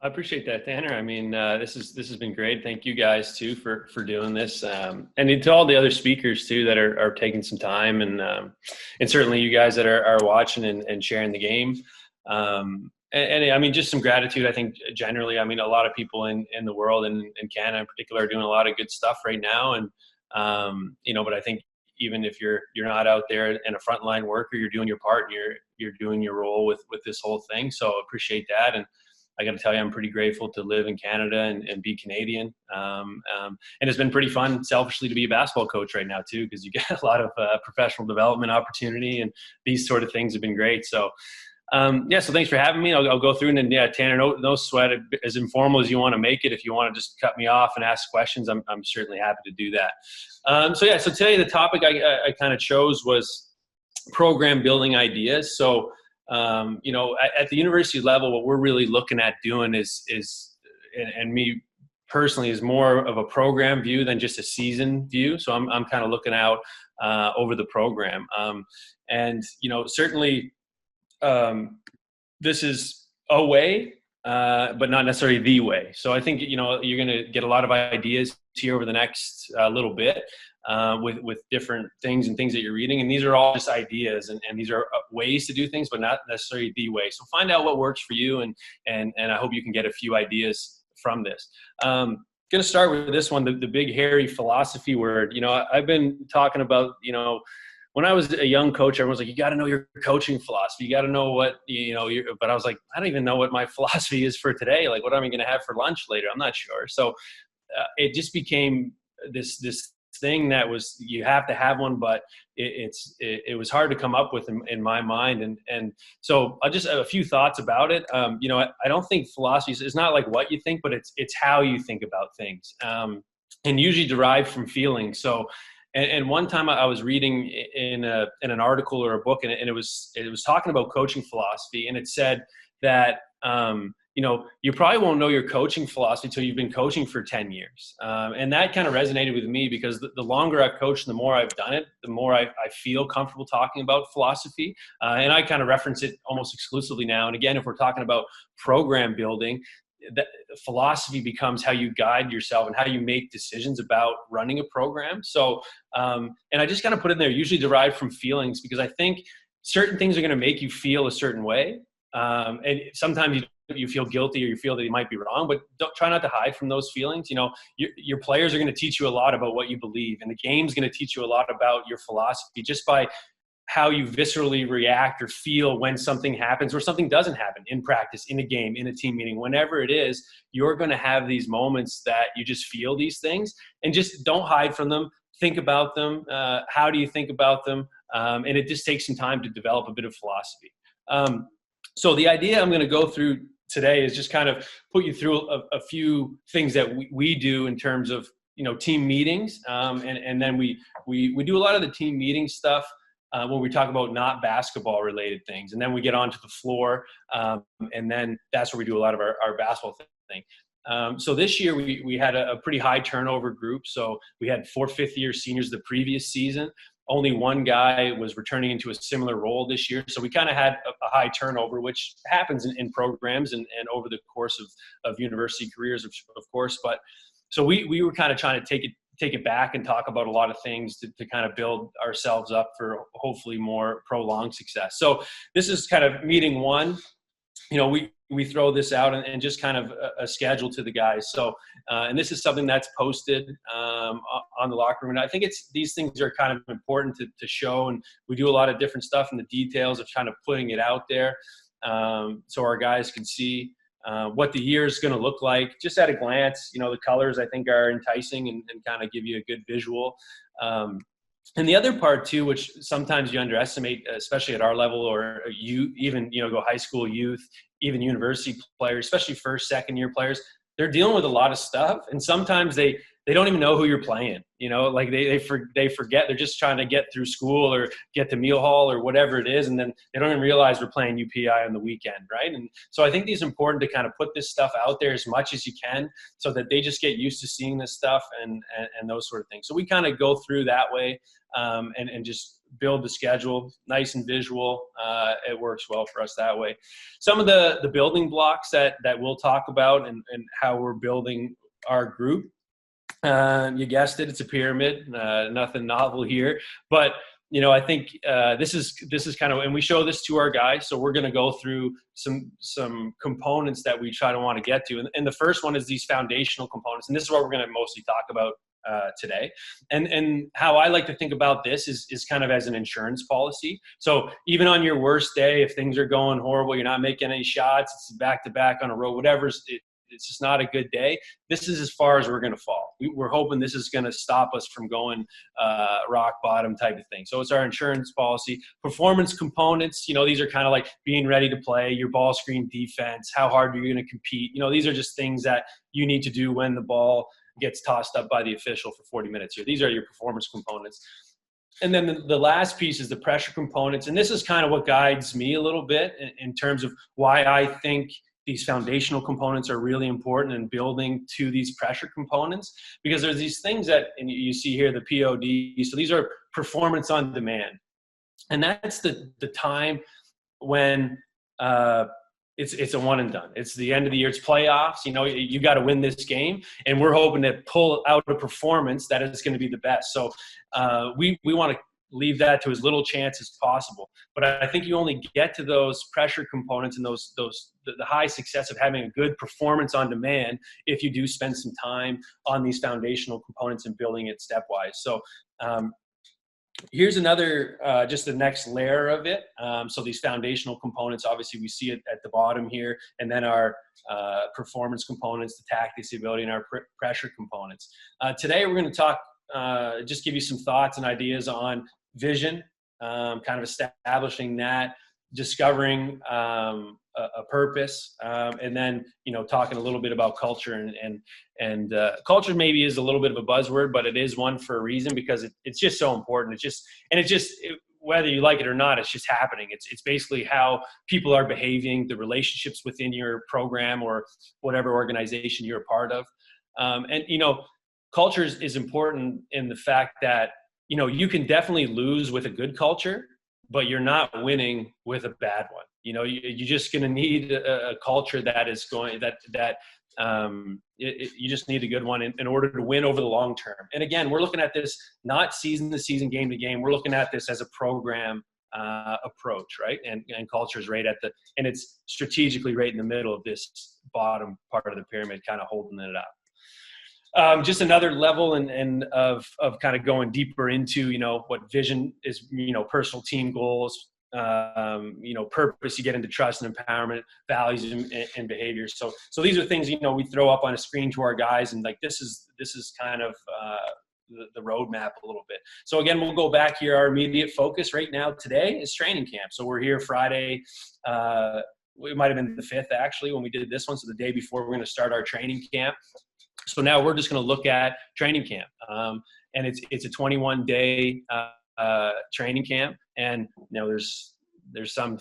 I appreciate that, Tanner. I mean, this has been great. Thank you guys too for doing this, and to all the other speakers too that are taking some time, and certainly you guys that are watching and sharing the game. And I mean, just some gratitude. I think generally, I mean, a lot of people in the world and in Canada in particular are doing a lot of good stuff right now, and but I think even if you're not out there and a frontline worker, you're doing your part, and you're doing your role with this whole thing. So appreciate that. And I got to tell you, I'm pretty grateful to live in Canada and be Canadian. And it's been pretty fun, selfishly, to be a basketball coach right now too, because you get a lot of professional development opportunity, and these sort of things have been great. So so thanks for having me. I'll go through, and then Tanner, no sweat. As informal as you want to make it. If you want to just cut me off and ask questions, I'm certainly happy to do that. So today the topic I kind of chose was program building ideas. So at the university level, what we're really looking at doing is and me personally is more of a program view than just a season view. So I'm kind of looking out over the program, and certainly. This is a way, but not necessarily the way. So I think, you're going to get a lot of ideas here over the next little bit with different things and things that you're reading. And these are all just ideas, and these are ways to do things, but not necessarily the way. So find out what works for you, and I hope you can get a few ideas from this. Going to start with this one, the big hairy philosophy word. I've been talking about, when I was a young coach, everyone was like, you got to know your coaching philosophy. You got to know what, but I was like, I don't even know what my philosophy is for today. Like, what am I going to have for lunch later? I'm not sure. So it just became this thing that was, you have to have one, but it was hard to come up with in my mind. And so I just have a few thoughts about it. I don't think philosophy is not like what you think, but it's how you think about things, and usually derived from feelings. So, and one time I was reading in an article or a book, and it was talking about coaching philosophy, and it said that you probably won't know your coaching philosophy until you've been coaching for 10 years, and that kind of resonated with me, because the longer I've coached, the more I've done it, the more I feel comfortable talking about philosophy, and I kind of reference it almost exclusively now. And again, if we're talking about program building, that philosophy becomes how you guide yourself and how you make decisions about running a program. So, and I just kind of put it in there, usually derived from feelings, because I think certain things are going to make you feel a certain way. And sometimes you feel guilty, or you feel that you might be wrong, but try not to hide from those feelings. Your players are going to teach you a lot about what you believe, and the game's going to teach you a lot about your philosophy, just by how you viscerally react or feel when something happens or something doesn't happen in practice, in a game, in a team meeting, whenever it is. You're going to have these moments that you just feel these things, and just don't hide from them. Think about them. How do you think about them? And it just takes some time to develop a bit of philosophy. So the idea I'm going to go through today is just kind of put you through a few things that we do in terms of, team meetings. And then we do a lot of the team meeting stuff when we talk about not basketball related things. And then we get onto the floor, and then that's where we do a lot of our basketball thing. So this year we had a pretty high turnover group. So we had 4 fifth-year seniors the previous season. Only one guy was returning into a similar role this year. So we kind of had a high turnover, which happens in programs and over the course of university careers, of course. But so we were kind of trying to take it back and talk about a lot of things to kind of build ourselves up for hopefully more prolonged success. So this is kind of meeting one. We throw this out and just kind of a schedule to the guys. So, and this is something that's posted on the locker room. And I think these things are kind of important to show. And we do a lot of different stuff in the details of kind of putting it out there, so our guys can see what the year is going to look like just at a glance. The colors I think are enticing and kind of give you a good visual. And the other part too, which sometimes you underestimate, especially at our level, or you even, go high school youth, even university players, especially first, second year players, they're dealing with a lot of stuff. And sometimes they don't even know who you're playing, like they forget. They're just trying to get through school or get to meal hall or whatever it is. And then they don't even realize we're playing UPI on the weekend. Right. And so I think it's important to kind of put this stuff out there as much as you can, so that they just get used to seeing this stuff and those sort of things. So we kind of go through that way, and just build the schedule nice and visual. It works well for us that way. Some of the building blocks that we'll talk about and how we're building our group. You guessed it, it's a pyramid. Nothing novel here, but I think this is kind of, and we show this to our guys. So we're going to go through some components that we try to want to get to, and the first one is these foundational components, and this is what we're going to mostly talk about today. And how I like to think about this is kind of as an insurance policy. So even on your worst day, if things are going horrible, you're not making any shots, it's back to back on a road, it's just not a good day. This is as far as we're going to fall. We're hoping this is going to stop us from going rock bottom type of thing. So it's our insurance policy. Performance components, these are kind of like being ready to play, your ball screen defense, how hard are you going to compete. These are just things that you need to do when the ball gets tossed up by the official for 40 minutes here. These are your performance components. And then the last piece is the pressure components. And this is kind of what guides me a little bit in terms of why I think these foundational components are really important in building to these pressure components, because there's these things that, and you see here, the POD. So these are performance on demand. And that's the time when it's a one and done. It's the end of the year, it's playoffs. You got to win this game, and we're hoping to pull out a performance that is going to be the best. So we want to leave that to as little chance as possible. But I think you only get to those pressure components and the high success of having a good performance on demand if you do spend some time on these foundational components and building it stepwise. So here's another, just the next layer of it. So these foundational components, obviously we see it at the bottom here, and then our performance components, the tactics, the ability, and our pressure components. Today we're going to talk, just give you some thoughts and ideas on vision, kind of establishing that, discovering a purpose, and then talking a little bit about culture, and culture maybe is a little bit of a buzzword, but it is one for a reason, because it's just so important. Whether you like it or not, it's just happening. It's basically how people are behaving, the relationships within your program or whatever organization you're a part of, and culture is important in the fact that you can definitely lose with a good culture, but you're not winning with a bad one. You're just going to need a culture that is going you just need a good one in order to win over the long term. And again, we're looking at this not season to season, game to game. We're looking at this as a program approach, right? And culture is right and it's strategically right in the middle of this bottom part of the pyramid, kind of holding it up. Just another level and of kind of going deeper into, what vision is, personal team goals, purpose. You get into trust and empowerment, values and behaviors. So these are things, we throw up on a screen to our guys, and like, this is kind of the roadmap a little bit. So again, we'll go back here. Our immediate focus right now today is training camp. So we're here Friday. It might've been the 5th actually when we did this one. So the day before we're going to start our training camp. So now we're just going to look at training camp, and it's a 21-day training camp, and there's some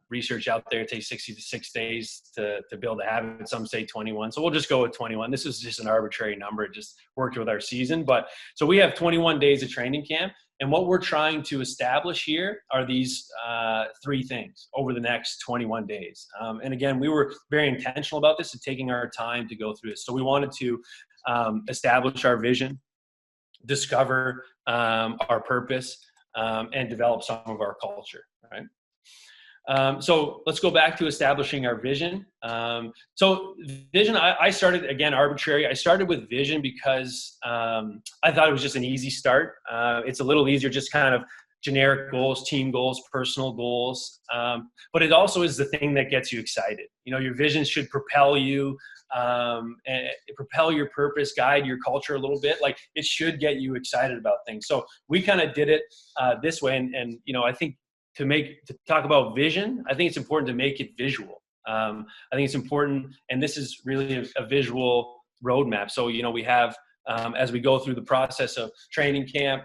research out there. It takes 66 days to build a habit. Some say 21, so we'll just go with 21. This is just an arbitrary number. It just worked with our season, but so we have 21 days of training camp, and what we're trying to establish here are these 3 things over the next 21 days. And again, we were very intentional about this and taking our time to go through this. So we wanted to establish our vision, discover our purpose, and develop some of our culture, right? So let's go back to establishing our vision. So vision, I started, again, arbitrary. I started with vision because I thought it was just an easy start. It's a little easier, just kind of generic goals, team goals, personal goals. But it also is the thing that gets you excited. Your vision should propel you, and propel your purpose, guide your culture a little bit. Like, it should get you excited about things. So we kind of did it this way. And I think to talk about vision, I think it's important to make it visual. I think it's important, and this is really a visual roadmap. So, we have, as we go through the process of training camp,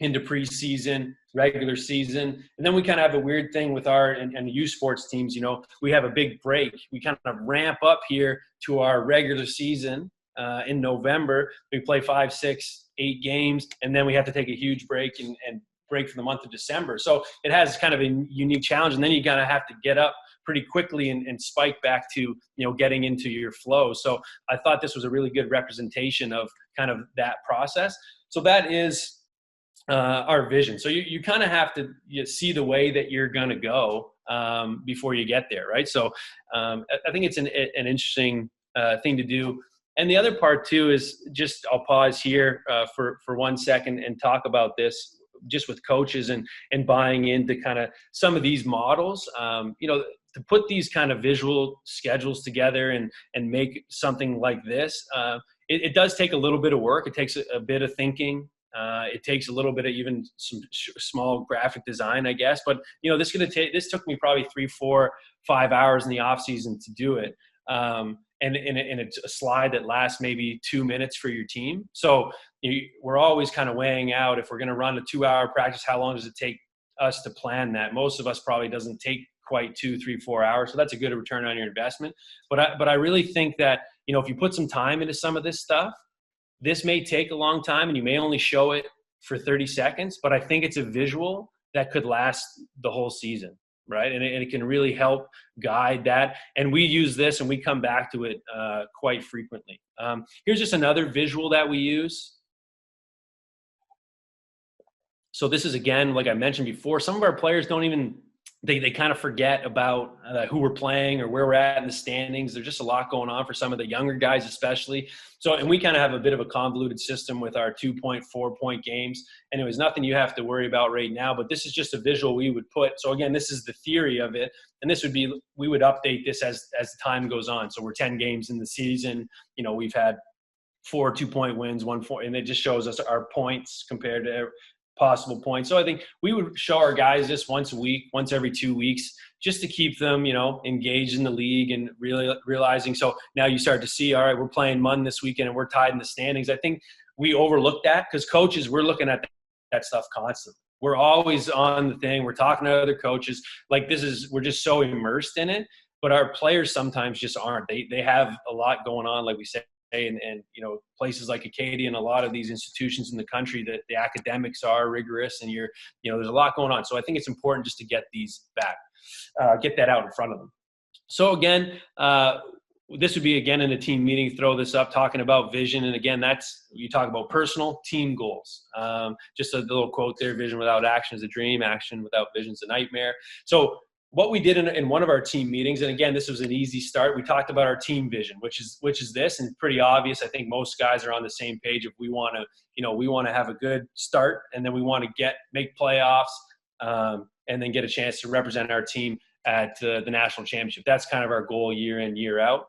into preseason, regular season, and then we kind of have a weird thing with our and youth sports teams. We have a big break. We kind of ramp up here to our regular season in November. We play 5, 6, 8 games, and then we have to take a huge break and break for the month of December. So it has kind of a unique challenge. And then you kind of have to get up pretty quickly and spike back to, getting into your flow. So I thought this was a really good representation of kind of that process. So that is our vision. So you kind of have to see the way that you're going to go before you get there, right? So I think it's an interesting thing to do. And the other part too is just, I'll pause here for 1 second and talk about this just with coaches and buying into kind of some of these models. To put these kind of visual schedules together and make something like this, it does take a little bit of work. It takes a bit of thinking. It takes a little bit of even some small graphic design, I guess. But this took me probably 3, 4, 5 hours in the off season to do it. And it's a slide that lasts maybe 2 minutes for your team. So we're always kind of weighing out, if we're going to run a 2-hour practice, how long does it take us to plan that? Most of us probably doesn't take quite 2, 3, 4 hours. So that's a good return on your investment. But I really think that, if you put some time into some of this stuff, this may take a long time and you may only show it for 30 seconds, but I think it's a visual that could last the whole season, right? And it can really help guide that. And we use this and we come back to it quite frequently. Here's just another visual that we use. So this is, again, like I mentioned before, some of our players don't even, they kind of forget about who we're playing or where we're at in the standings. There's just a lot going on for some of the younger guys especially. So, and we kind of have a bit of a convoluted system with our 2.4-point games. And it was nothing you have to worry about right now, but this is just a visual we would put. So again, this is the theory of it. And this would be, we would update this as the time goes on. So we're 10 games in the season. We've had 4 2-point wins, 1 4, and it just shows us our points compared to possible points. So I think we would show our guys this once a week, once every 2 weeks, just to keep them, engaged in the league and really realizing. So now you start to see, all right, we're playing Munn this weekend and we're tied in the standings. I think we overlook that because coaches, we're looking at that stuff constantly. We're always on the thing. We're talking to other coaches. We're just so immersed in it, but our players sometimes just aren't. They have a lot going on, like we said. And places like Acadia and a lot of these institutions in the country, that the academics are rigorous and there's a lot going on. So I think it's important just to get these back, get that out in front of them. So again, this would be again in a team meeting, throw this up, talking about vision. And again, you talk about personal team goals. Just a little quote there: vision without action is a dream, action without vision is a nightmare. So what we did in one of our team meetings, and again, this was an easy start. We talked about our team vision, which is this, and pretty obvious. I think most guys are on the same page. If we want to have a good start, and then we want to make playoffs, and then get a chance to represent our team at the national championship. That's kind of our goal year in, year out.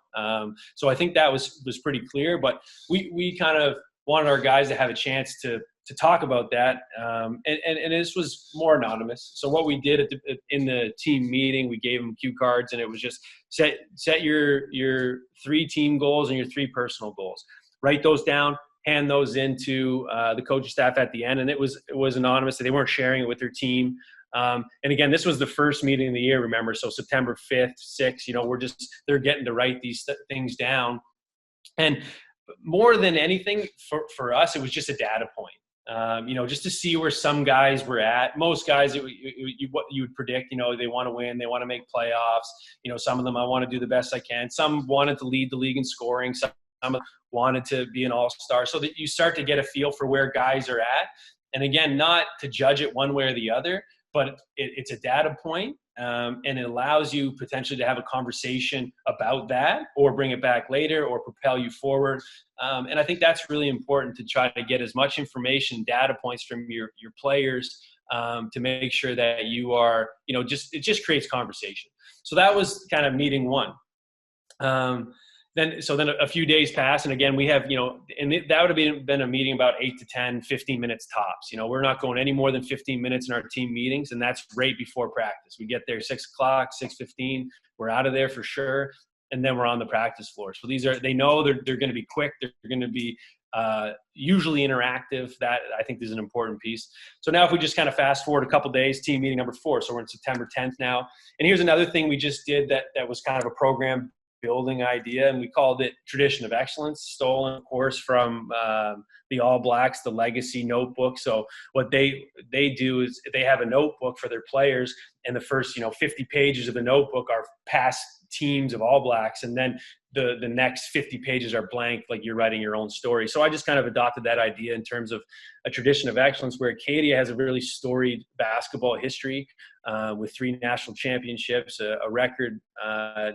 So I think that was pretty clear. But we kind of wanted our guys to have a chance to talk about that. And this was more anonymous. So what we did in the team meeting, we gave them cue cards, and it was just set your 3 team goals and your 3 personal goals. Write those down, hand those into the coaching staff at the end. And it was anonymous. They weren't sharing it with their team. And again, this was the first meeting of the year, remember? So September 5th, 6th, they're getting to write these things down. And more than anything for us, it was just a data point. Just to see where some guys were at. Most guys, what you would predict, they want to win, they want to make playoffs. Some of them, I want to do the best I can. Some wanted to lead the league in scoring. Some wanted to be an all-star. So that you start to get a feel for where guys are at. And again, not to judge it one way or the other, but it's a data point, and it allows you potentially to have a conversation about that, or bring it back later, or propel you forward. And I think that's really important, to try to get as much information, data points from your players, to make sure that you are, it just creates conversation. So that was kind of meeting 1. Then a few days pass, and again, we have, that would have been a meeting about 8 to 10, 15 minutes tops. We're not going any more than 15 minutes in our team meetings, and that's right before practice. We get there 6 o'clock, 6:15. We're out of there for sure, and then we're on the practice floor. So they know they're going to be quick. They're going to be usually interactive. That, I think, is an important piece. So now if we just kind of fast forward a couple days, team meeting number 4. So we're in September 10th now. And here's another thing we just did that was kind of a program building idea, and we called it Tradition of Excellence, stolen, of course, from the All Blacks, the Legacy Notebook. So what they do is they have a notebook for their players, and the first 50 pages of the notebook are past teams of All Blacks, and then the next 50 pages are blank, like you're writing your own story. So I just kind of adopted that idea in terms of a tradition of excellence, where Acadia has a really storied basketball history with 3 national championships, a record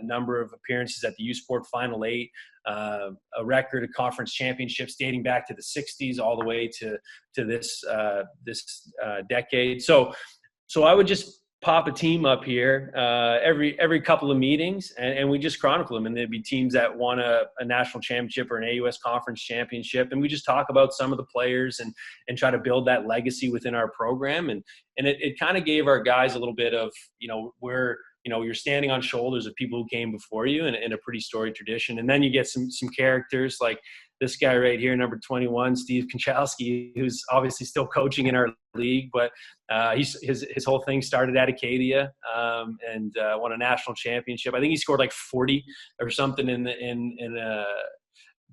number of appearances at the U Sport Final 8, a record of conference championships dating back to the 60s all the way to this decade. So I would just pop a team up here every couple of meetings, and we just chronicle them. And there'd be teams that won a national championship or an AUS conference championship, and we just talk about some of the players and try to build that legacy within our program. And it kind of gave our guys a little bit of, where you're standing on shoulders of people who came before you in a pretty storied tradition. And then you get some characters like this guy right here, number 21, Steve Kanchowski, who's obviously still coaching in our league, but his whole thing started at Acadia and won a national championship. I think he scored like 40 or something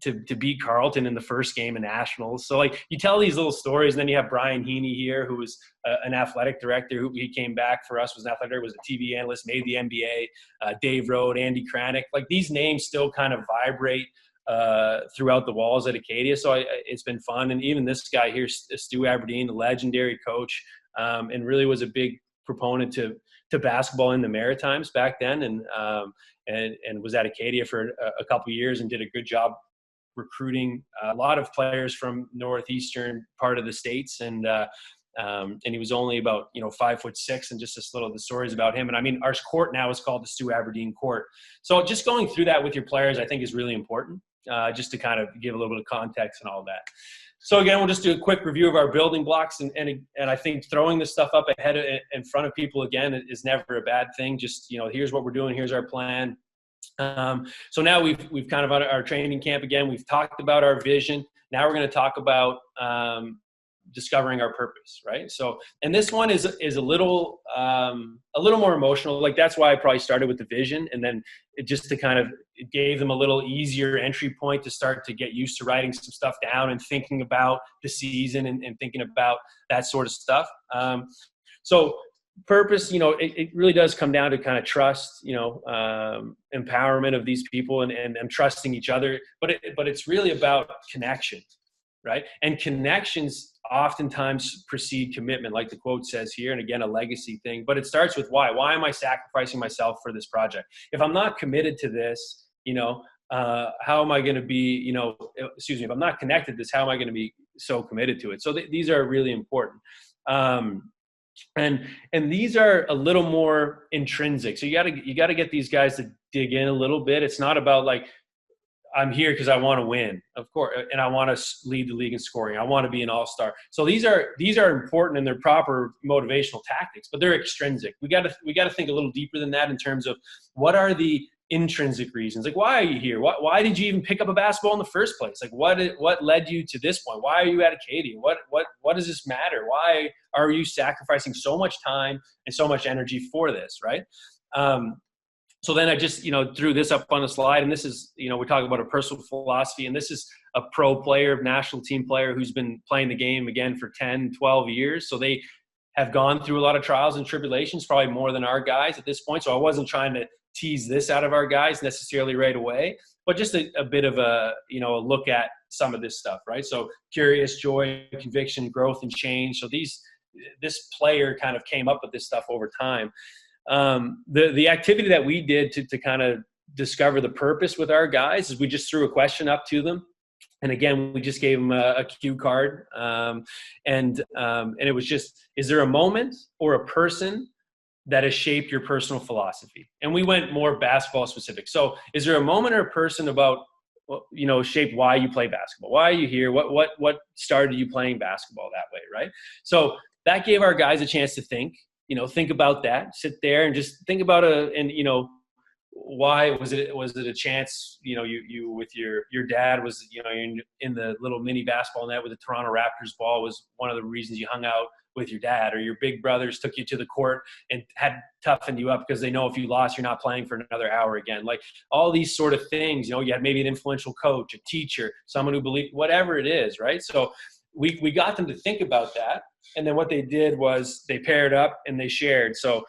to beat Carleton in the first game of nationals. So like you tell these little stories, and then you have Brian Heaney here, who was an athletic director, who he came back for us, was an athletic director, was a TV analyst, made the NBA, Dave Rode, Andy Kranick. Like these names still kind of vibrate throughout the walls at Acadia. So it's been fun. And even this guy here, Stu Aberdeen, the legendary coach, and really was a big proponent to basketball in the Maritimes back then, and was at Acadia for a couple of years and did a good job recruiting a lot of players from northeastern part of the states. And he was only about 5'6", and just the stories about him. And I mean, our court now is called the Stu Aberdeen Court. So just going through that with your players, I think, is really important, just to kind of give a little bit of context and all that. So again, we'll just do a quick review of our building blocks, and I think throwing this stuff up ahead in front of people again is never a bad thing. Just here's what we're doing, here's our plan. So now we've kind of on our training camp again. We've talked about our vision. Now we're going to talk about discovering our purpose, right? So, and this one is a little more emotional. Like that's why I probably started with the vision, and then it just to kind of it gave them a little easier entry point to start to get used to writing some stuff down and thinking about the season and thinking about that sort of stuff. So purpose, it really does come down to kind of trust, empowerment of these people and trusting each other. But it's really about connection, right? And connections oftentimes precede commitment, like the quote says here. And again, a legacy thing. But it starts with why. Why am I sacrificing myself for this project? If I'm not committed to this, how am I going to be, if I'm not connected to this, how am I going to be so committed to it? So these are really important. And these are a little more intrinsic. So you got to get these guys to dig in a little bit. It's not about like, I'm here because I want to win, of course, and I want to lead the league in scoring. I want to be an all-star. So these are important and they're proper motivational tactics, but they're extrinsic. We got to think a little deeper than that in terms of what are the intrinsic reasons. Like, why are you here? Why did you even pick up a basketball in the first place? Like, what led you to this point? Why are you at Acadia? What does this matter? Why are you sacrificing so much time and so much energy for this, right? So then I just, threw this up on the slide, and this is, we're talking about a personal philosophy, and this is a pro player, national team player who's been playing the game again for 10, 12 years. So they have gone through a lot of trials and tribulations, probably more than our guys at this point. So I wasn't trying to tease this out of our guys necessarily right away, but just a bit of a look at some of this stuff, right? So curious, joy, conviction, growth, and change. So this player kind of came up with this stuff over time. The activity that we did to kind of discover the purpose with our guys is we just threw a question up to them. And again, we just gave them a cue card. And it was just, is there a moment or a person that has shaped your personal philosophy? And we went more basketball specific. So is there a moment or a person about, shaped why you play basketball? Why are you here? What started you playing basketball that way, right? So that gave our guys a chance to think about that, sit there and just think about why was it a chance, you with your dad was, in the little mini basketball net with the Toronto Raptors ball was one of the reasons you hung out with your dad, or your big brothers took you to the court and had toughened you up because they know if you lost, you're not playing for another hour again. Like all these sort of things, you know, you had maybe an influential coach, a teacher, someone who believed, whatever it is, right? So we got them to think about that. And then what they did was they paired up and they shared. So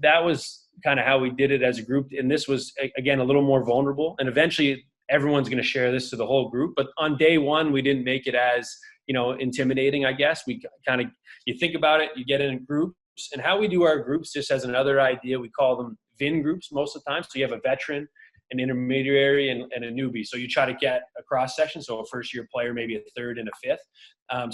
that was kind of how we did it as a group. And this was, again, a little more vulnerable. And eventually everyone's going to share this to the whole group. But on day one, we didn't make it as, you know, intimidating, I guess. We kind of, you think about it, you get in groups. And how we do our groups, just as another idea, we call them VIN groups most of the time. So you have a veteran, an intermediary, and a newbie. So you try to get a cross section. So a first year player, maybe a third and a fifth.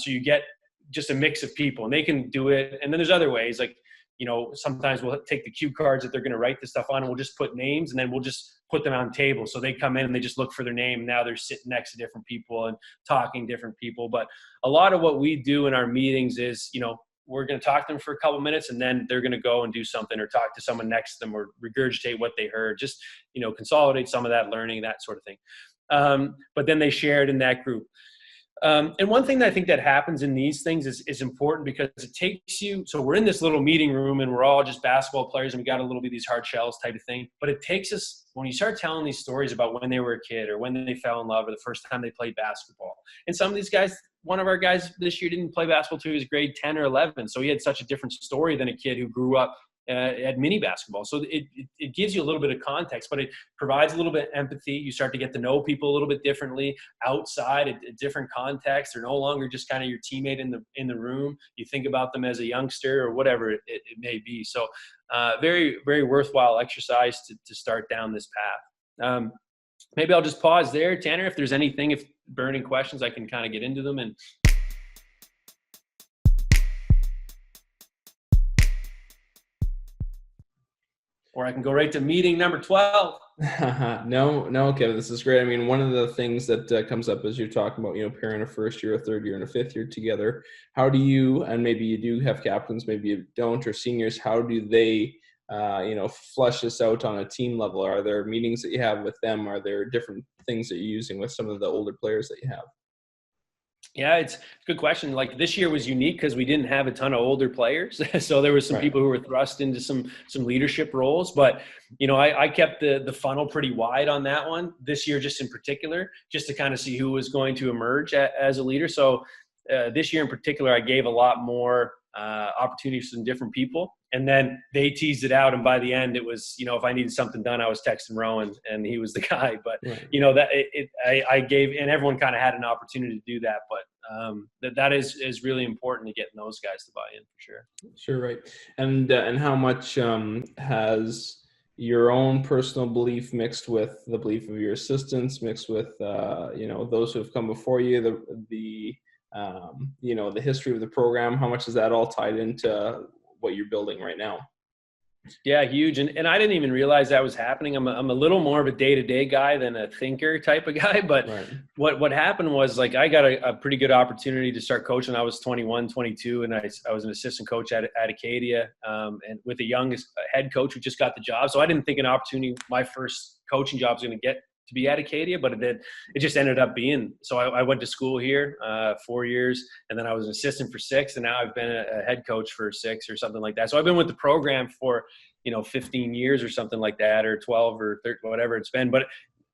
So you get just a mix of people, and they can do it. And then there's other ways, like, you know, sometimes we'll take the cue cards that they're going to write the stuff on, and we'll just put names, and then we'll just put them on tables. So they come in and they just look for their name. Now they're sitting next to different people and talking different people. But a lot of what we do in our meetings is, you know, we're going to talk to them for a couple minutes, and then they're going to go and do something or talk to someone next to them or regurgitate what they heard, just, you know, consolidate some of that learning, that sort of thing. But then they shared in that group. And one thing that I think that happens in these things is important, because it takes you, so we're in this little meeting room and we're all just basketball players and we got a little bit of these hard shells type of thing. But it takes us, when you start telling these stories about when they were a kid or when they fell in love or the first time they played basketball. And some of these guys, one of our guys this year didn't play basketball till he was grade 10 or 11. So he had such a different story than a kid who grew up at mini basketball. So it gives you a little bit of context, but it provides a little bit of empathy. You start to get to know people a little bit differently outside a different context. They're no longer just kind of your teammate in the room. You think about them as a youngster or whatever it may be. So very, very worthwhile exercise to start down this path. Maybe I'll just pause there, Tanner. If there's anything, if burning questions, I can kind of get into them. And or I can go right to meeting number 12. No, Kevin, this is great. I mean, one of the things that comes up as you're talking about, you know, pairing a first year, a third year, and a fifth year together, how do you, and maybe you do have captains, maybe you don't, or seniors, how do they, you know, flush this out on a team level? Are there meetings that you have with them? Are there different things that you're using with some of the older players that you have? Yeah, it's a good question. Like this year was unique because we didn't have a ton of older players. So there were some people who were thrust into some leadership roles. But, you know, I kept the funnel pretty wide on that one this year, just in particular, just to kind of see who was going to emerge as a leader. So this year in particular, I gave a lot more opportunities to some different people. And then they teased it out. And by the end, it was, you know, if I needed something done, I was texting Rowan and he was the guy. But, you know, that I gave, and everyone kind of had an opportunity to do that. But that is really important to getting those guys to buy in for sure. Sure, right. And how much has your own personal belief mixed with the belief of your assistants, mixed with, you know, those who have come before you, you know, the history of the program, how much is that all tied into what you're building right now? Yeah, huge. And I didn't even realize that was happening. I'm a little more of a day-to-day guy than a thinker type of guy. But what happened was, like, I got a pretty good opportunity to start coaching. I was 21, 22, and I was an assistant coach at Acadia, and with a young head coach who just got the job. So I didn't think an opportunity, my first coaching job, was going to get to be at Acadia, but it just ended up being. So I went to school here 4 years, and then I was an assistant for 6, and now I've been a head coach for 6 or something like that. So I've been with the program for, you know, 15 years or something like that, or 12 or 13, whatever it's been. But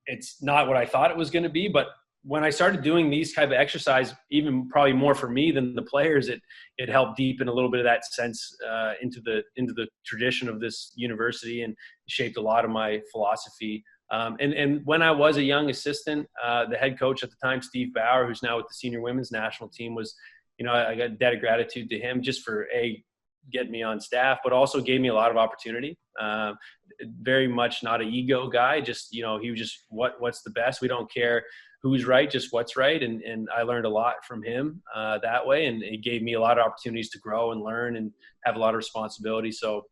it's not what I thought it was going to be. But when I started doing these type of exercise, even probably more for me than the players, it helped deepen a little bit of that sense into the tradition of this university, and shaped a lot of my philosophy. And when I was a young assistant, the head coach at the time, Steve Bauer, who's now with the senior women's national team, was, you know, I got a debt of gratitude to him just for getting me on staff, but also gave me a lot of opportunity. Very much not an ego guy, just, you know, he was just what's the best. We don't care who's right, just what's right. And I learned a lot from him that way. And it gave me a lot of opportunities to grow and learn and have a lot of responsibility. So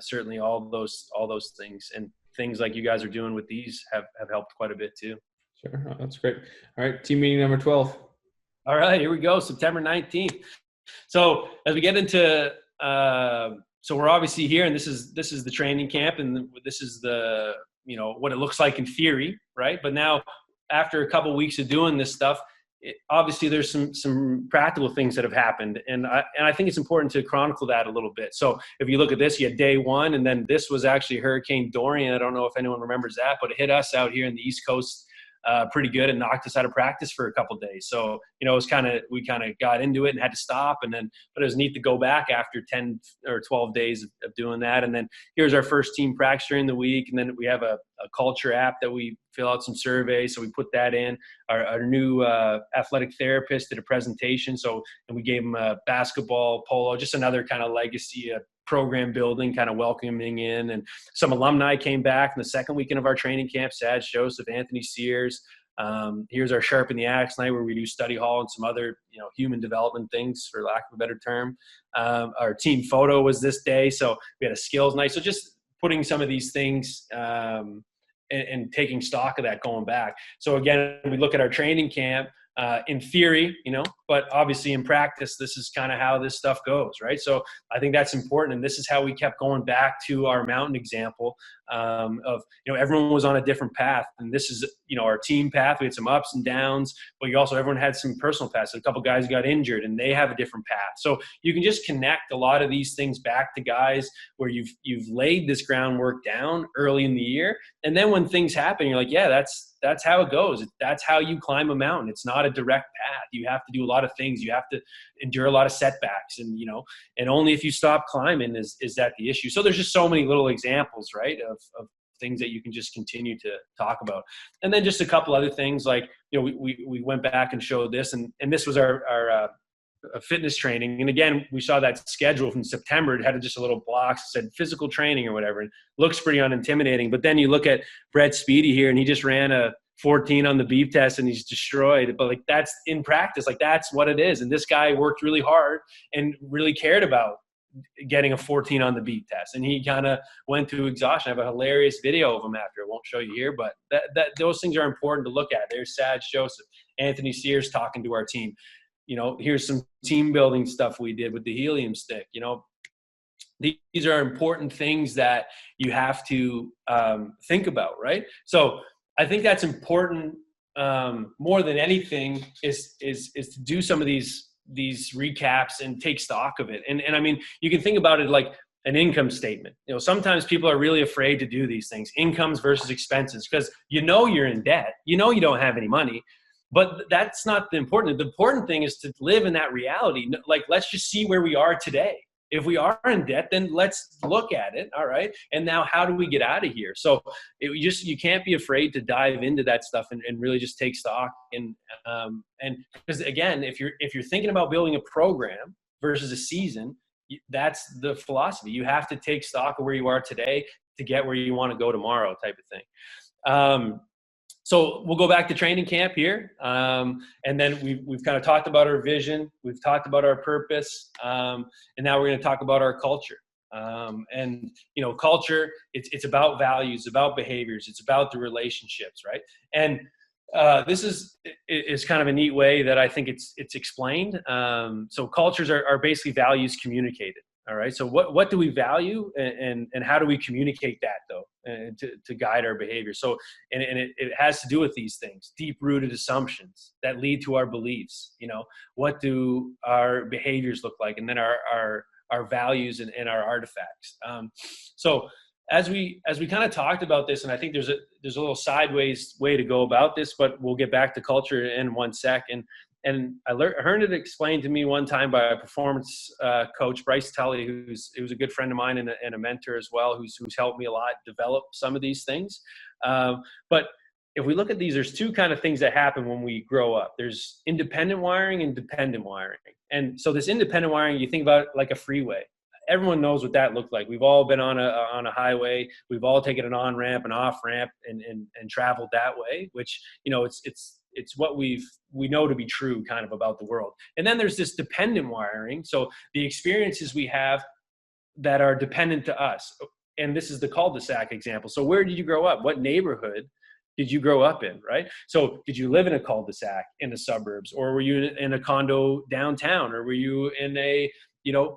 certainly all those things, and things like you guys are doing with these have helped quite a bit too. Sure. Oh, that's great. All right. Team meeting number 12. All right, here we go. September 19th. So as we get into, so we're obviously here, and this is the training camp, and this is the, you know, what it looks like in theory, right? But now after a couple of weeks of doing this stuff, obviously there's some practical things that have happened. And I think it's important to chronicle that a little bit. So if you look at this, you had day one, and then this was actually Hurricane Dorian. I don't know if anyone remembers that, but it hit us out here in the East Coast pretty good and knocked us out of practice for a couple of days. So, it was we kind of got into it and had to stop. And then, but it was neat to go back after 10 or 12 days of doing that. And then here's our first team practice during the week. And then we have a culture app that we fill out some surveys. So we put that in. Our new athletic therapist did a presentation. So, and we gave him a basketball, polo, just another kind of legacy program building, kind of welcoming in. And some alumni came back in the second weekend of our training camp, Sad Joseph, Anthony Sears. Here's our Sharpen the Axe night, where we do study hall and some other, human development things, for lack of a better term. Our team photo was this day. So we had a skills night. So just putting some of these things and taking stock of that going back. So again, we look at our training camp, in theory, but obviously in practice, this is kind of how this stuff goes, right? So I think that's important. And this is how we kept going back to our mountain example of, everyone was on a different path. And this is, our team path. We had some ups and downs, but everyone had some personal paths. So a couple guys got injured and they have a different path. So you can just connect a lot of these things back to guys where you've laid this groundwork down early in the year. And then when things happen, you're like, yeah, that's how it goes. That's how you climb a mountain. It's not a direct path. You have to do a lot of things. You have to endure a lot of setbacks, and and only if you stop climbing is that the issue. So there's just so many little examples, right, of things that you can just continue to talk about. And then just a couple other things, like we went back and showed this, and this was our fitness training. And again, we saw that schedule from September. It had just a little box that said physical training or whatever. And looks pretty unintimidating. But then you look at Brett Speedy here, and he just ran a 14 on the beep test and he's destroyed. But that's in practice, that's what it is. And this guy worked really hard and really cared about getting a 14 on the beep test. And he kind of went to exhaustion. I have a hilarious video of him after. I won't show you here, but those things are important to look at. There's Sad Joseph, Anthony Sears talking to our team. Here's some team building stuff we did with the helium stick. These are important things that you have to think about, right? So I think that's important more than anything is to do some of these recaps and take stock of it. And I mean, you can think about it like an income statement. Sometimes people are really afraid to do these things, incomes versus expenses, because you're in debt, you don't have any money. But that's not the important. The important thing is to live in that reality. Like, let's just see where we are today. If we are in debt, then let's look at it. All right. And now how do we get out of here? So you can't be afraid to dive into that stuff and really just take stock. And because again, if you're thinking about building a program versus a season, that's the philosophy. You have to take stock of where you are today to get where you want to go tomorrow, type of thing. So we'll go back to training camp here. And then we've kind of talked about our vision. We've talked about our purpose. And now we're going to talk about our culture. And culture, it's about values, about behaviors. It's about the relationships, right? And this is kind of a neat way that I think it's explained. So cultures are basically values communicated. All right. So what do we value, and how do we communicate that, though, to guide our behavior? So, and it has to do with these things, deep rooted assumptions that lead to our beliefs. What do our behaviors look like? And then our values and our artifacts. So as we kind of talked about this, and I think there's a little sideways way to go about this, but we'll get back to culture in one sec. And I heard it explained to me one time by a performance coach, Bryce Tully, who's a good friend of mine and a mentor as well, who's helped me a lot develop some of these things. But if we look at these, there's two kind of things that happen when we grow up. There's independent wiring and dependent wiring. And so this independent wiring, you think about it like a freeway. Everyone knows what that looked like. We've all been on a highway. We've all taken an on-ramp, an off-ramp, and traveled that way, which, it's what we know to be true kind of about the world. And then there's this dependent wiring. So the experiences we have that are dependent to us. And this is the cul-de-sac example. So where did you grow up? What neighborhood did you grow up in, right? So did you live in a cul-de-sac in the suburbs, or were you in a condo downtown, or were you in a,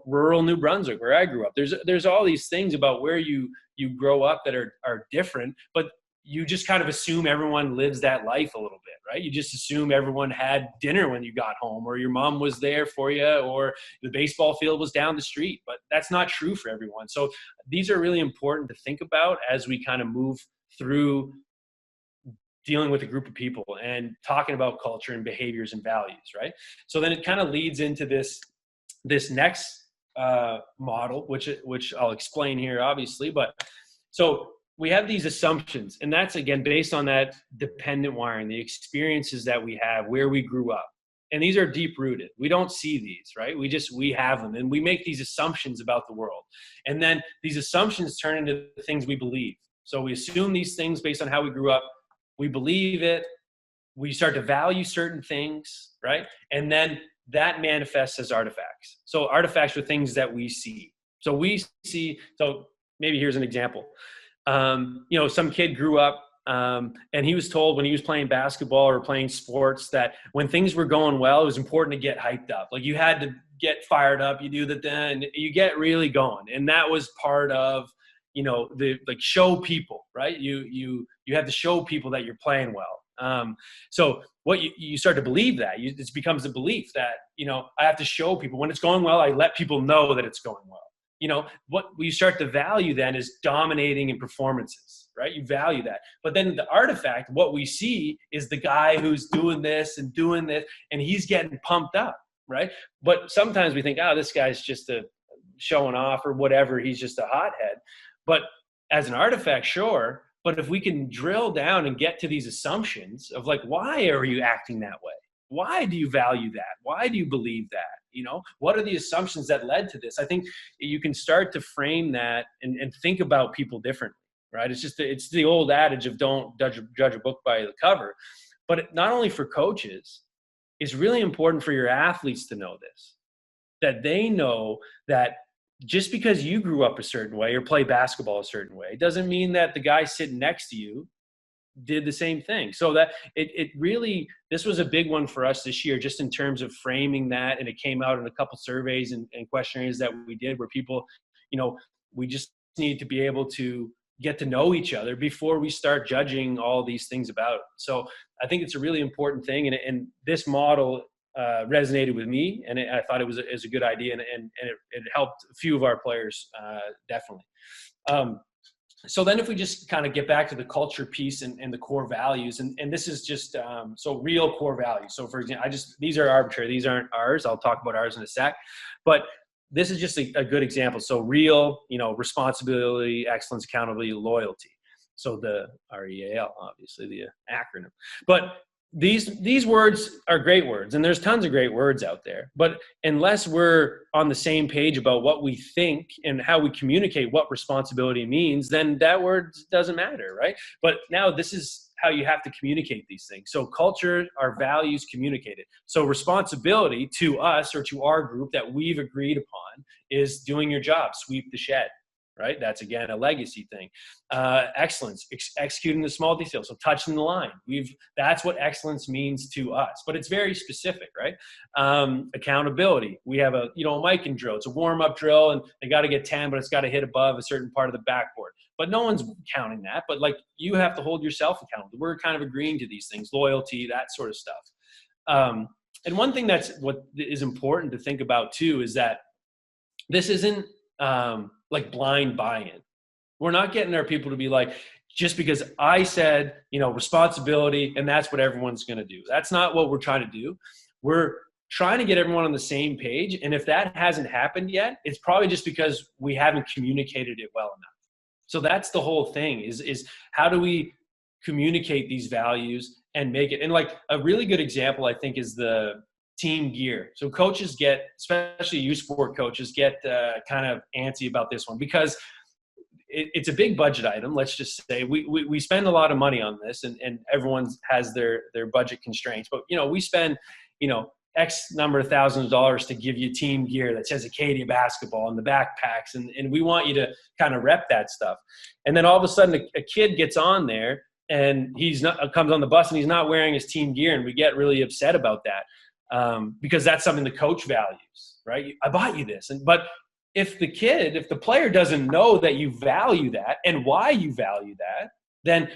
rural New Brunswick where I grew up? There's all these things about where you grow up that are different, but you just kind of assume everyone lives that life a little bit, right? You just assume everyone had dinner when you got home, or your mom was there for you, or the baseball field was down the street, but that's not true for everyone. So these are really important to think about as we kind of move through dealing with a group of people and talking about culture and behaviors and values, right? So then it kind of leads into this next model, which I'll explain here, obviously. But so we have these assumptions, and that's again based on that dependent wiring, the experiences that we have, where we grew up, and these are deep rooted. We don't see these, right? We have them, and we make these assumptions about the world, and then these assumptions turn into the things we believe. So we assume these things based on how we grew up. We believe it. We start to value certain things, right? And then that manifests as artifacts. So artifacts are things that we see. So maybe here's an example. Some kid grew up and he was told when he was playing basketball or playing sports that when things were going well, it was important to get hyped up. Like you had to get fired up. You do that, then you get really going. And that was part of, show people, right? You have to show people that you're playing well. So what you start to believe that it becomes a belief that, I have to show people when it's going well, I let people know that it's going well. What you start to value then is dominating in performances, right? You value that. But then the artifact, what we see is the guy who's doing this, and he's getting pumped up, right? But sometimes we think, this guy's just showing off or whatever. He's just a hothead. But as an artifact, sure. But if we can drill down and get to these assumptions of like, why are you acting that way? Why do you value that? Why do you believe that? What are the assumptions that led to this? I think you can start to frame that and think about people differently, right? It's the old adage of don't judge a book by the cover. But not only for coaches, it's really important for your athletes to know this, that they know that just because you grew up a certain way or play basketball a certain way doesn't mean that the guy sitting next to you did the same thing. So that it really, this was a big one for us this year, just in terms of framing that. And it came out in a couple surveys and questionnaires that we did where people, we just need to be able to get to know each other before we start judging all these things about it. So I think it's a really important thing. And this model resonated with me, and I thought it was a good idea, and it helped a few of our players, definitely. So then if we just kind of get back to the culture piece and the core values, and this is just, so real core values. So for example, these are arbitrary. These aren't ours. I'll talk about ours in a sec, but this is just a good example. So real, responsibility, excellence, accountability, loyalty. So the REAL, obviously the acronym, but these words are great words, and there's tons of great words out there, but unless we're on the same page about what we think and how we communicate what responsibility means, then that word doesn't matter, right? But now this is how you have to communicate these things. So culture, our values communicated. So responsibility to us or to our group that we've agreed upon is doing your job, sweep the shed. Right? That's again, a legacy thing. Excellence, executing the small details. So touching the line. That's what excellence means to us, but it's very specific, right? Accountability. We have a mic and drill. It's a warm up drill and they got to get 10, but it's got to hit above a certain part of the backboard. But no one's counting that, but like you have to hold yourself accountable. We're kind of agreeing to these things, loyalty, that sort of stuff. And one thing what is important to think about too, is that this isn't, like blind buy-in. We're not getting our people to be like, just because I said, responsibility, and that's what everyone's going to do. That's not what we're trying to do. We're trying to get everyone on the same page. And if that hasn't happened yet, it's probably just because we haven't communicated it well enough. So that's the whole thing is how do we communicate these values and make it, and like a really good example, I think, is the team gear. So coaches especially youth sport coaches get kind of antsy about this one because it's a big budget item. Let's just say we spend a lot of money on this, and everyone has their budget constraints, but we spend, X number of thousands of dollars to give you team gear that says Acadia basketball and the backpacks. And we want you to kind of rep that stuff. And then all of a sudden a kid gets on there and comes on the bus and he's not wearing his team gear. And we get really upset about that. Because that's something the coach values, right? I bought you this. But if the player doesn't know that you value that and why you value that, then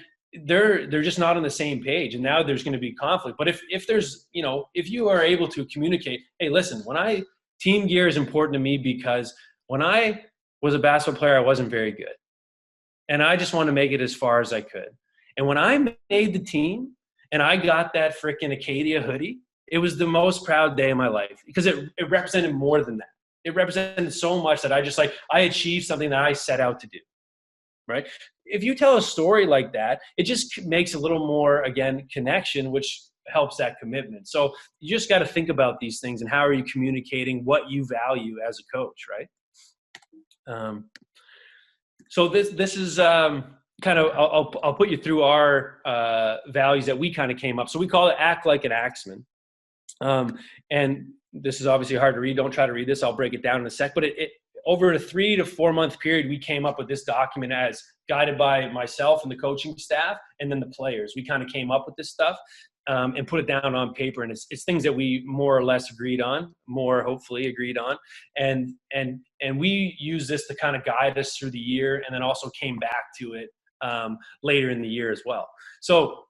they're just not on the same page, and now there's going to be conflict. But if there's, if you are able to communicate, hey, listen, team gear is important to me because when I was a basketball player, I wasn't very good, and I just want to make it as far as I could. And when I made the team and I got that freaking Acadia hoodie, it was the most proud day of my life because it represented more than that. It represented so much that I achieved something that I set out to do. Right? If you tell a story like that, it just makes a little more, again, connection, which helps that commitment. So you just got to think about these things and how are you communicating what you value as a coach, right? So this is kind of, I'll put you through our values that we kind of came up. So we call it act like an axeman. And this is obviously hard to read. Don't try to read this. I'll break it down in a sec. But it over a 3 to 4 month period, we came up with this document as guided by myself and the coaching staff and then the players. We kind of came up with this stuff and put it down on paper. And it's things that we more or less hopefully agreed on. And we use this to kind of guide us through the year, and then also came back to it later in the year as well. So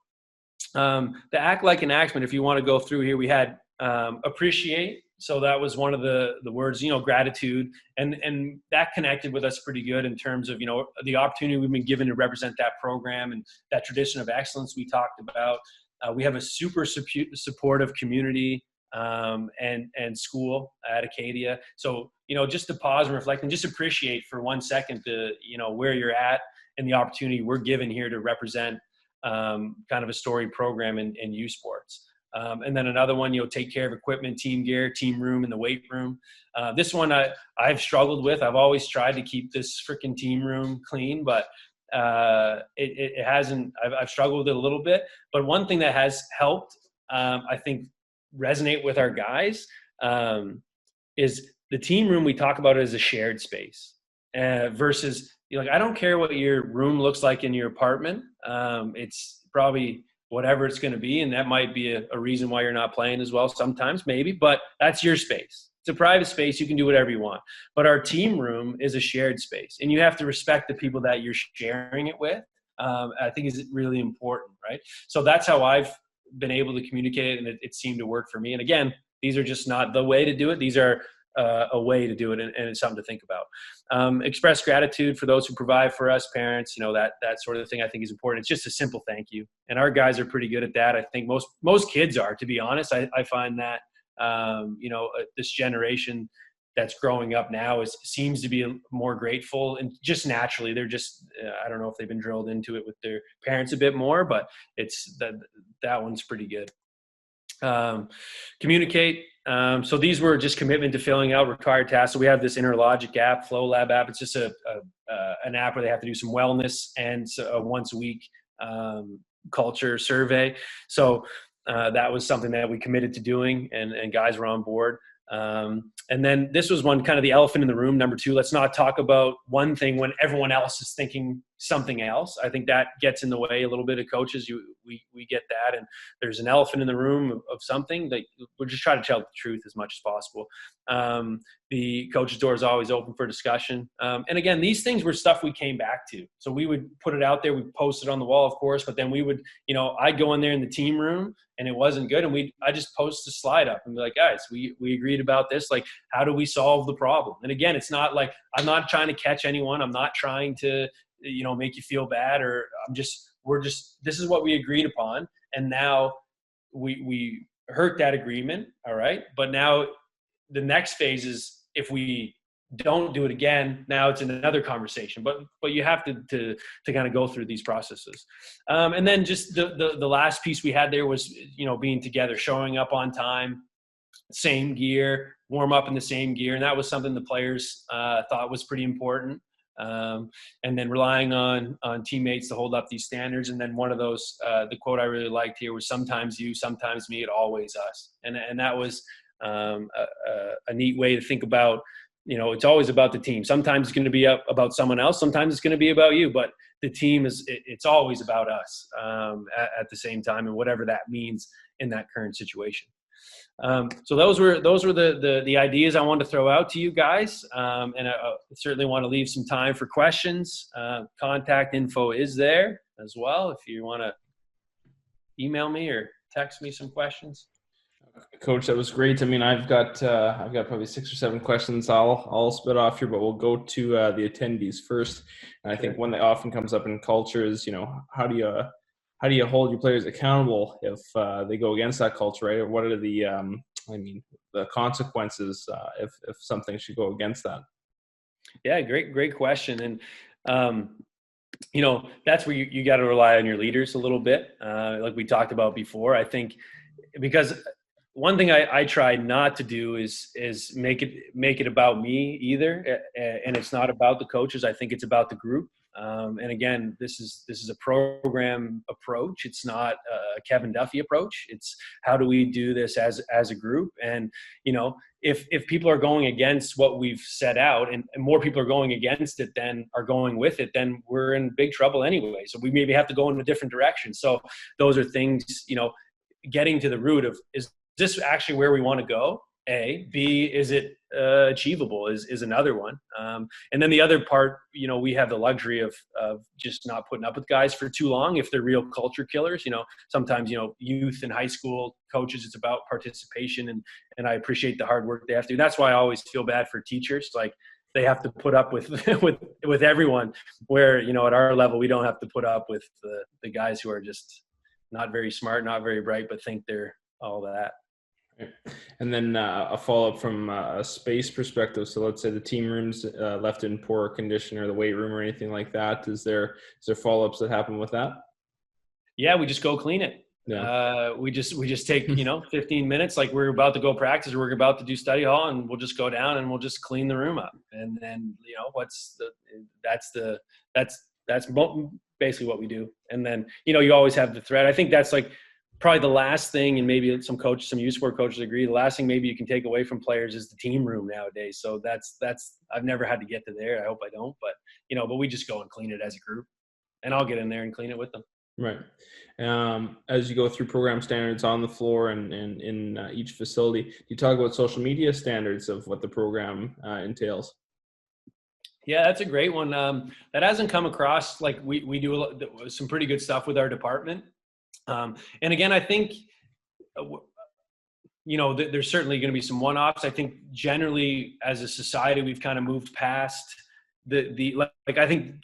the act like an axeman, if you want to go through here, we had appreciate. So that was one of the words, gratitude, and that connected with us pretty good in terms of, the opportunity we've been given to represent that program and that tradition of excellence we talked about. We have a super supportive community and school at Acadia. So, just to pause and reflect and just appreciate for 1 second where you're at and the opportunity we're given here to represent kind of a storied program in youth sports. And then another one, take care of equipment, team gear, team room, and the weight room. This one I've struggled with. I've always tried to keep this freaking team room clean, but it hasn't. I've struggled with it a little bit. But one thing that has helped, I think, resonate with our guys is the team room. We talk about it as a shared space versus I don't care what your room looks like in your apartment. It's probably whatever it's going to be. And that might be a reason why you're not playing as well sometimes, maybe, but that's your space. It's a private space. You can do whatever you want. But our team room is a shared space, and you have to respect the people that you're sharing it with. I think is really important, right? So that's how I've been able to communicate, and it seemed to work for me. And again, these are just not the way to do it. These are a way to do it, and it's something to think about. Express gratitude for those who provide for us, parents, that sort of thing I think is important. It's just a simple thank you. And our guys are pretty good at that. I think most kids are, to be honest. I find that, this generation that's growing up now seems to be more grateful, and just naturally, they're just, I don't know if they've been drilled into it with their parents a bit more, but it's that one's pretty good. Communicate. So these were just commitment to filling out required tasks. So we have this Interlogic app, Flow Lab app. It's just an app where they have to do some wellness and a once a week culture survey. So that was something that we committed to doing, and guys were on board. And then this was one, kind of the elephant in the room. Number 2, let's not talk about one thing when everyone else is thinking something else. I think that gets in the way a little bit of coaches. We get that. And there's an elephant in the room of something that we're just trying to tell the truth as much as possible. The coach's door is always open for discussion. And again, these things were stuff we came back to. So we would put it out there. We post it on the wall, of course, but then we would, I'd go in there in the team room and it wasn't good. And I just post a slide up and be like, guys, we agreed about this. Like, how do we solve the problem? And again, it's not like, I'm not trying to catch anyone. I'm not trying to, make you feel bad, or this is what we agreed upon. And now we hurt that agreement. All right. But now the next phase is, if we don't do it again, now it's another conversation, but you have to kind of go through these processes. And then just the last piece we had there was, being together, showing up on time, same gear, warm up in the same gear. And that was something the players thought was pretty important. And then relying on teammates to hold up these standards. And then one of those, the quote I really liked here was, sometimes you, sometimes me, it always us. And that was a neat way to think about, it's always about the team. Sometimes it's going to be about someone else. Sometimes it's going to be about you, but the team it's always about us at the same time, and whatever that means in that current situation. So those were the ideas I wanted to throw out to you guys. And I certainly want to leave some time for questions. Contact info is there. as well if you want to email me or text me some questions. Coach, that was great. I mean, I've got probably 6 or 7 questions I'll spit off here, but we'll go to the attendees first. And I think one that often comes up in culture is, how do you hold your players accountable if they go against that culture, right? Or what are the the consequences if something should go against that? Yeah, great question. And that's where you got to rely on your leaders a little bit, like we talked about before. I think because one thing I try not to do is make it about me either, and it's not about the coaches. I think it's about the group. And again, this is a program approach. It's not a Kevin Duffie approach. It's how do we do this as a group? And if people are going against what we've set out, and more people are going against it than are going with it, then we're in big trouble anyway. So we maybe have to go in a different direction. So those are things, getting to the root of, is this actually where we want to go? A. B, is it achievable is another one. And then the other part, we have the luxury of just not putting up with guys for too long if they're real culture killers. Sometimes, youth and high school coaches, it's about participation, and I appreciate the hard work they have to do. That's why I always feel bad for teachers. Like, they have to put up with with everyone, where, at our level, we don't have to put up with the guys who are just not very smart, not very bright, but think they're all that. And then a follow-up from a space perspective. So let's say the team room's left in poor condition, or the weight room or anything like that. Is there follow-ups that happen with that? Yeah, we just go clean it. Yeah. We just take 15 minutes, like we're about to go practice or we're about to do study hall, and we'll just go down and we'll just clean the room up. And then that's basically what we do. And then you always have the threat. I think that's like probably the last thing, and maybe some youth sport coaches agree, the last thing maybe you can take away from players is the team room nowadays. So that's I've never had to get to there. I hope I don't, but but we just go and clean it as a group, and I'll get in there and clean it with them. Right. As you go through program standards on the floor and in each facility, do you talk about social media standards of what the program entails? Yeah, that's a great one. That hasn't come across. Like we do some pretty good stuff with our department. And again, I think, there's certainly going to be some one-offs. I think generally as a society, we've kind of moved past I think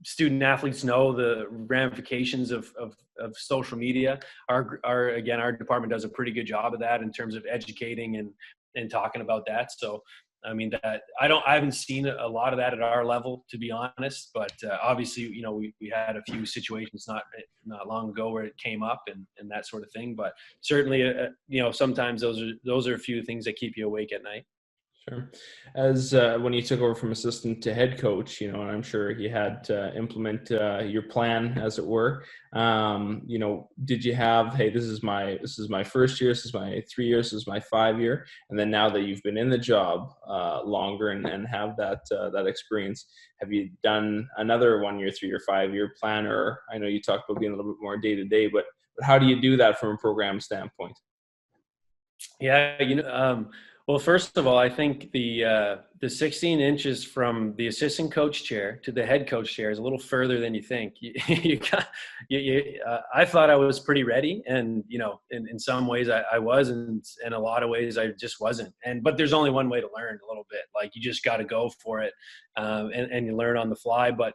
student athletes know the ramifications of social media. Our department does a pretty good job of that in terms of educating and talking about that. So, I mean, that I haven't seen a lot of that at our level, to be honest, but obviously, we had a few situations not long ago where it came up and that sort of thing. But certainly, sometimes those are a few things that keep you awake at night. Sure. As when you took over from assistant to head coach, and I'm sure you had to implement your plan, as it were. Did you have, hey, this is my first year, this is my 3 years, this is my 5 year, and then now that you've been in the job longer and have that experience, have you done another 1 year, 3 year, 5 year plan? Or I know you talked about being a little bit more day to day, but how do you do that from a program standpoint? Yeah, well, first of all, I think the 16 inches from the assistant coach chair to the head coach chair is a little further than you think. I thought I was pretty ready, and in some ways I was, and in a lot of ways I just wasn't. But there's only one way to learn a little bit. Like, you just got to go for it, and you learn on the fly. But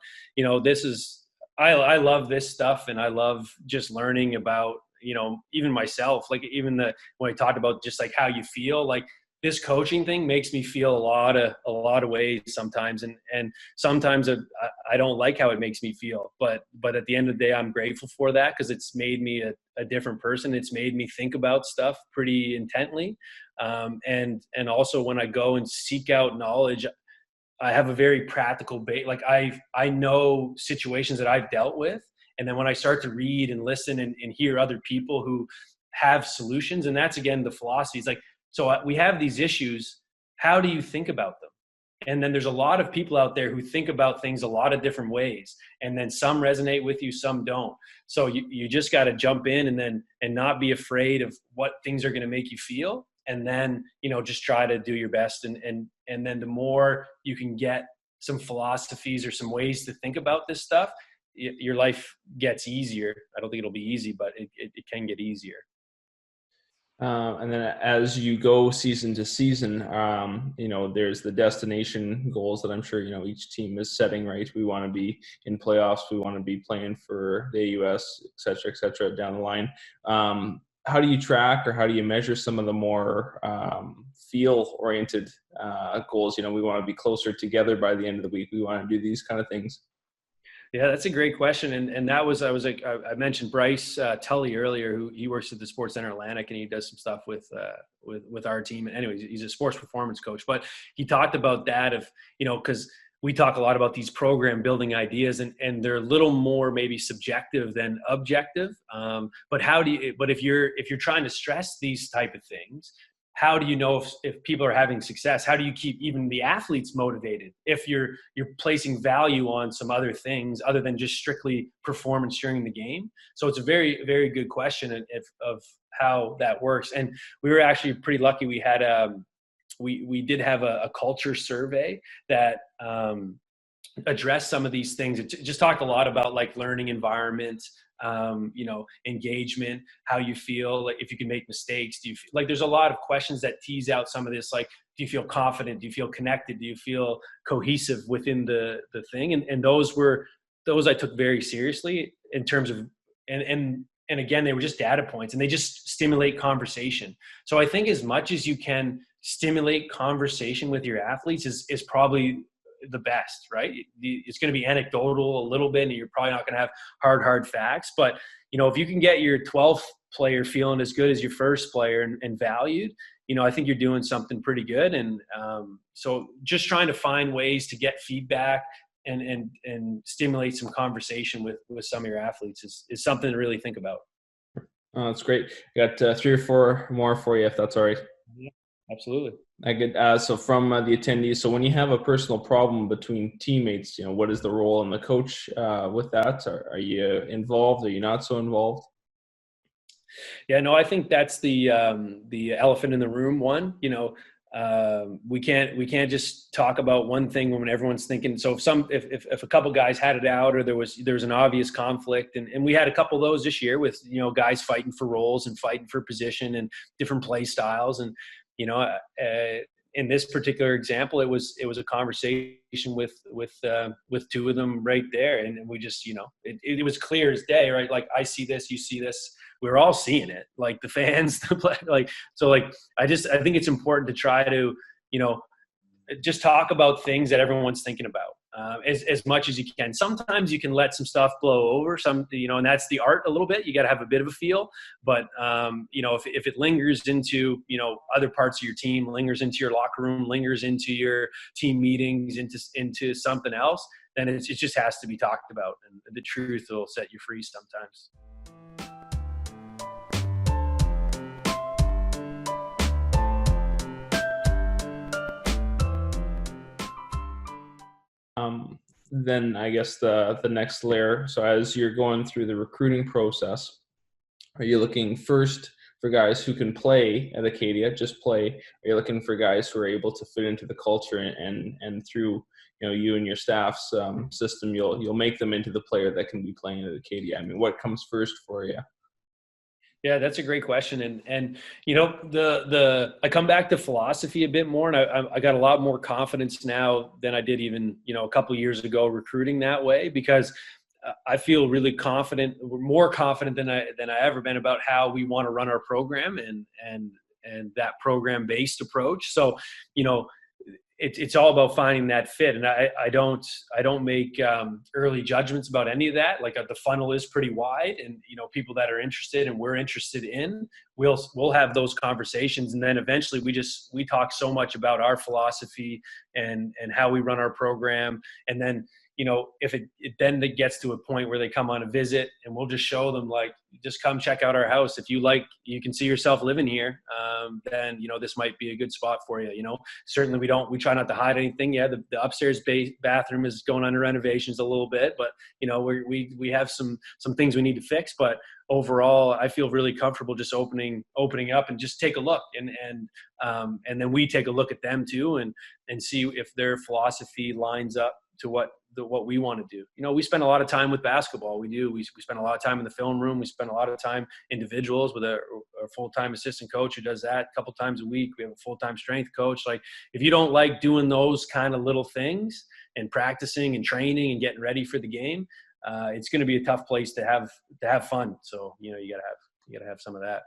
I love this stuff, and I love just learning about even myself. Like, even when I talked about just like how you feel, like, this coaching thing makes me feel a lot of ways sometimes. And sometimes I don't like how it makes me feel, but at the end of the day, I'm grateful for that, because it's made me a different person. It's made me think about stuff pretty intently. And also when I go and seek out knowledge, I have a very practical base. Like, I know situations that I've dealt with. And then when I start to read and listen and hear other people who have solutions, and that's, again, the philosophy. It's like, so we have these issues. How do you think about them? And then there's a lot of people out there who think about things a lot of different ways. And then some resonate with you, some don't. So you just got to jump in and not be afraid of what things are going to make you feel. And then, just try to do your best. And then the more you can get some philosophies or some ways to think about this stuff, your life gets easier. I don't think it'll be easy, but it can get easier. And then as you go season to season, there's the destination goals that I'm sure, each team is setting, right? We want to be in playoffs. We want to be playing for the AUS, et cetera, down the line. How do you track or how do you measure some of the more feel-oriented goals? We want to be closer together by the end of the week. We want to do these kind of things. Yeah, that's a great question. And that was, I mentioned Bryce Tully earlier, who he works at the Sports Center Atlantic, and he does some stuff with our team. And anyways, he's a sports performance coach, but he talked about that of, cause we talk a lot about these program building ideas and they're a little more maybe subjective than objective. But if you're trying to stress these type of things, how do you know if people are having success? How do you keep even the athletes motivated if you're placing value on some other things other than just strictly performance during the game? So it's a very, very good question of how that works. And we were actually pretty lucky. We had we did have a culture survey that addressed some of these things. It just talked a lot about like learning environment, engagement, how you feel, like if you can make mistakes, do you feel like there's a lot of questions that tease out some of this, like, do you feel confident? Do you feel connected? Do you feel cohesive within the thing? And those I took very seriously in terms of, and again, they were just data points and they just stimulate conversation. So I think as much as you can stimulate conversation with your athletes is probably the best, right? It's going to be anecdotal a little bit and you're probably not going to have hard facts, but if you can get your 12th player feeling as good as your first player and valued, I think you're doing something pretty good. And so just trying to find ways to get feedback and stimulate some conversation with some of your athletes is something to really think about. Oh, that's great. I got 3 or 4 more for you, if that's all right. Yeah, absolutely. I get so from the attendees. So when you have a personal problem between teammates, what is the role in the coach with that? Are you involved? Are you not so involved? Yeah, no, I think that's the elephant in the room one. We can't just talk about one thing when everyone's thinking. So if a couple guys had it out or there was an obvious conflict, and we had a couple of those this year with guys fighting for roles and fighting for position and different play styles, and in this particular example, it was a conversation with 2 of them right there, and we just it was clear as day, right? Like, I see this, you see this. We were all seeing it, like the fans, I think it's important to try to, just talk about things that everyone's thinking about as much as you can. Sometimes you can let some stuff blow over, and that's the art a little bit. You got to have a bit of a feel, but if it lingers into, other parts of your team, lingers into your locker room, lingers into your team meetings, into something else, then it just has to be talked about, and the truth will set you free sometimes. Then I guess the next layer. So as you're going through the recruiting process, are you looking first for guys who can play at Acadia, just play? Are you looking for guys who are able to fit into the culture and through you and your staff's system, you'll make them into the player that can be playing at Acadia? I mean, what comes first for you? Yeah, that's a great question. And I come back to philosophy a bit more, and I got a lot more confidence now than I did even, a couple of years ago recruiting that way, because I feel really confident, more confident than I ever been about how we want to run our program and that program based approach. So, it's all about finding that fit. And I don't make early judgments about any of that. Like, the funnel is pretty wide, and, people that are interested and we're interested in, we'll have those conversations. And then eventually we talk so much about our philosophy and how we run our program. And then, if it then it gets to a point where they come on a visit, and we'll just show them, like, just come check out our house. If you can see yourself living here, then, this might be a good spot for you. Certainly we try not to hide anything. Yeah. The upstairs bathroom is going under renovations a little bit, but, we have some things we need to fix, but overall, I feel really comfortable just opening up and just take a look, and then we take a look at them too, and see if their philosophy lines up to what what we want to do. You know, we spend a lot of time with basketball. We do. We spend a lot of time in the film room. We spend a lot of time individuals with a full-time assistant coach who does that a couple times a week. We have a full-time strength coach. Like, if you don't like doing those kind of little things and practicing and training and getting ready for the game, it's going to be a tough place to have fun. So, you know, you gotta have some of that.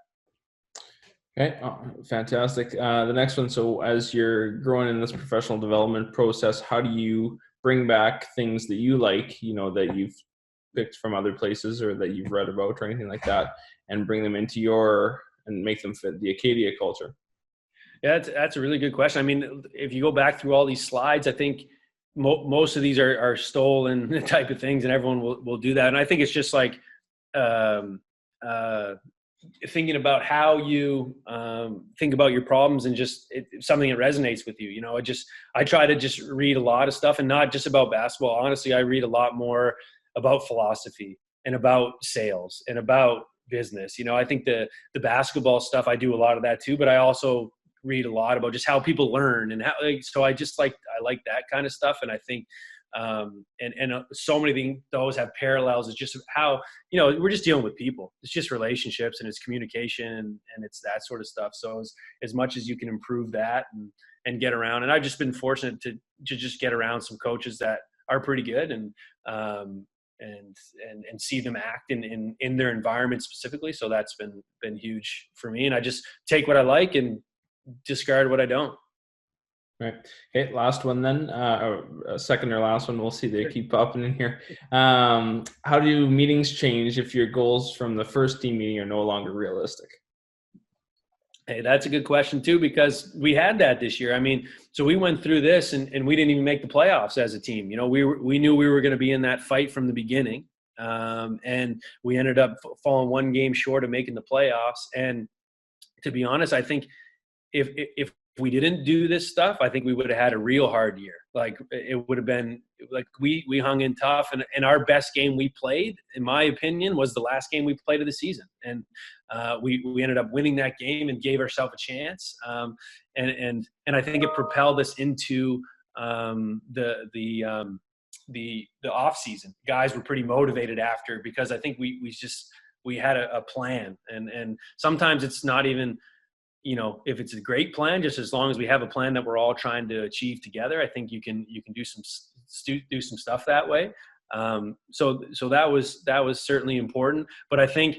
Okay, fantastic. The next one. So as you're growing in this professional development process, how do you bring back things that you like, you know, that you've picked from other places or that you've read about or anything like that, and bring them into and make them fit the Acadia culture? Yeah, that's a really good question. I mean, if you go back through all these slides, I think most of these are stolen type of things, and everyone will do that. And I think it's just like thinking about how you think about your problems, and just something that resonates with you. You know, I try to just read a lot of stuff, and not just about basketball. Honestly, I read a lot more about philosophy and about sales and about business. You know, I think the basketball stuff, I do a lot of that too, but I also read a lot about just how people learn and how, like, so I like that kind of stuff. And I think, so many things, those have parallels. It's just how, you know, we're just dealing with people. It's just relationships, and it's communication, and it's that sort of stuff. So as much as you can improve that and get around, and I've just been fortunate to just get around some coaches that are pretty good, and see them act in their environment specifically. So that's been huge for me. And I just take what I like and discard what I don't. Right. Okay. Last one then, second or last one. We'll see. They keep popping in here. How do meetings change if your goals from the first team meeting are no longer realistic? Hey, that's a good question too, because we had that this year. I mean, so we went through this and we didn't even make the playoffs as a team. You know, we knew we were going to be in that fight from the beginning. And we ended up falling one game short of making the playoffs. And to be honest, I think if we didn't do this stuff, I think we would have had a real hard year. Like, it would have been like we hung in tough, and our best game we played, in my opinion, was the last game we played of the season. And we ended up winning that game and gave ourselves a chance. And I think it propelled us into the off season. Guys were pretty motivated after, because I think we had a plan, and sometimes it's not even, you know, if it's a great plan, just as long as we have a plan that we're all trying to achieve together, I think you can do some stuff that way. So that was certainly important. But I think,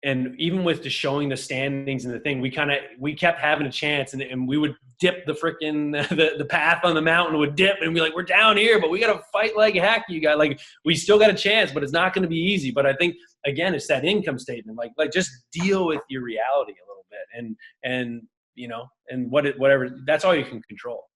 and even with just showing the standings and the thing, we kept having a chance, and we would dip the frickin' the path on the mountain would dip, and be like, we're down here, but we got to fight like heck. You got, like, we still got a chance, but it's not going to be easy. But I think, again, it's that income statement, like just deal with your reality a little bit, and you know, and whatever, that's all you can control.